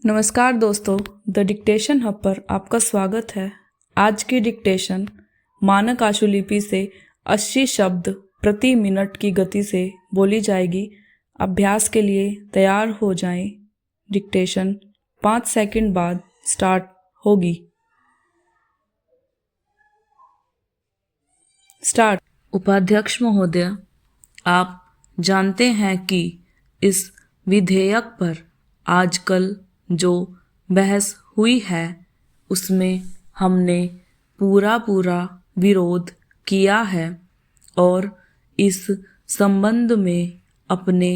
नमस्कार दोस्तों, the dictation hub पर आपका स्वागत है। आज की डिक्टेशन मानक आशुलिपि से 80 शब्द प्रति मिनट की गति से बोली जाएगी। अभ्यास के लिए तैयार हो जाएं। डिक्टेशन 5 सेकंड बाद स्टार्ट होगी। स्टार्ट। उपाध्यक्ष महोदय, आप जानते हैं कि इस विधेयक पर आजकल जो बहस हुई है उसमें हमने पूरा विरोध किया है और इस संबंध में अपने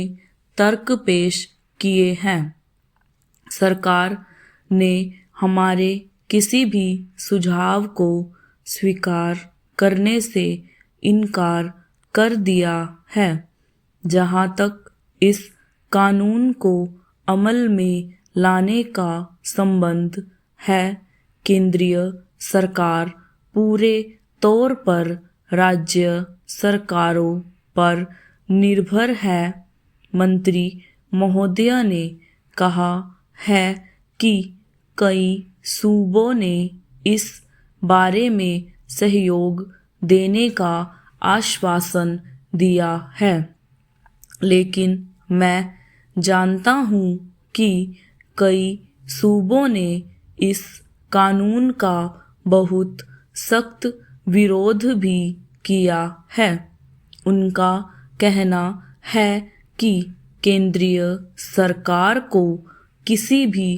तर्क पेश किए हैं। सरकार ने हमारे किसी भी सुझाव को स्वीकार करने से इनकार कर दिया है। जहां तक इस कानून को अमल में लाने का संबंध है, केंद्रीय सरकार पूरे तौर पर राज्य सरकारों पर निर्भर है। मंत्री महोदय ने कहा है कि कई सूबों ने इस बारे में सहयोग देने का आश्वासन दिया है, लेकिन मैं जानता हूं कि कई सूबों ने इस कानून का बहुत सख्त विरोध भी किया है। उनका कहना है कि केंद्रीय सरकार को किसी भी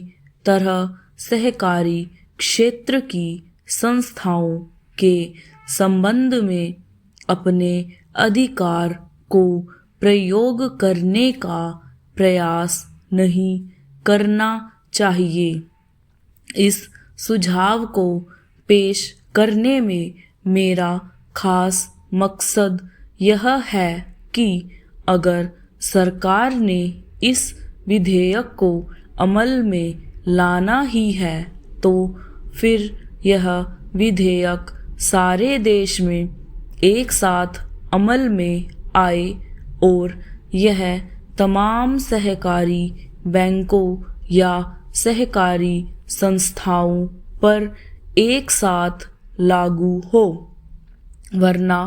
तरह सहकारी क्षेत्र की संस्थाओं के संबंध में अपने अधिकार को प्रयोग करने का प्रयास नहीं करना चाहिए। इस सुझाव को पेश करने में मेरा खास मकसद यह है कि अगर सरकार ने इस विधेयक को अमल में लाना ही है तो फिर यह विधेयक सारे देश में एक साथ अमल में आए और यह तमाम सहकारी बैंकों या सहकारी संस्थाओं पर एक साथ लागू हो। वरना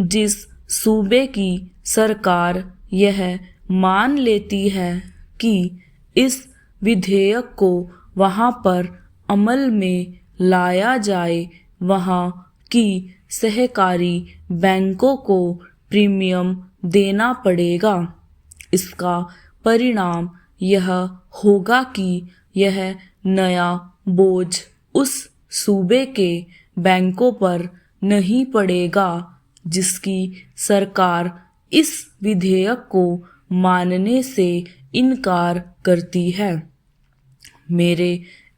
जिस सूबे की सरकार यह मान लेती है कि इस विधेयक को वहां पर अमल में लाया जाए, वहां की सहकारी बैंकों को प्रीमियम देना पड़ेगा। इसका परिणाम यह होगा कि यह नया बोझ उस सूबे के बैंकों पर नहीं पड़ेगा जिसकी सरकार इस विधेयक को मानने से इनकार करती है। मेरे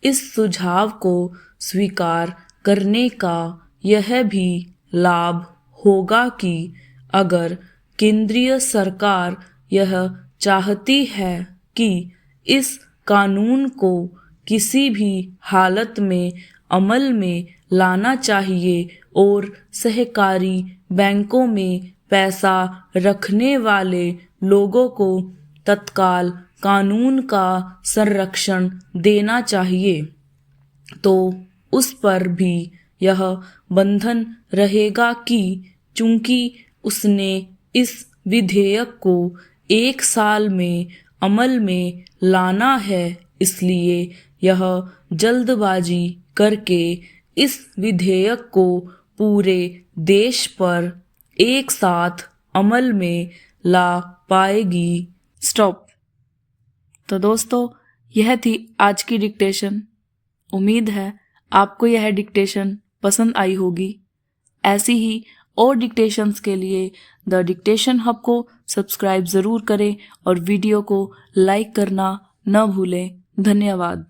इस सुझाव को स्वीकार करने का यह भी लाभ होगा कि अगर केंद्रीय सरकार यह चाहती है कि इस कानून को किसी भी हालत में अमल में लाना चाहिए और सहकारी बैंकों में पैसा रखने वाले लोगों को तत्काल कानून का संरक्षण देना चाहिए, तो उस पर भी यह बंधन रहेगा कि चूंकि उसने इस विधेयक को 1 साल में अमल में लाना है, इसलिए यह जल्दबाजी करके इस विधेयक को पूरे देश पर एक साथ अमल में ला पाएगी। स्टॉप। तो दोस्तों, यह थी आज की डिक्टेशन। उम्मीद है आपको यह डिक्टेशन पसंद आई होगी। ऐसी ही और डिक्टेशंस के लिए द डिक्टेशन हब को सब्सक्राइब ज़रूर करें और वीडियो को लाइक करना न भूलें। धन्यवाद।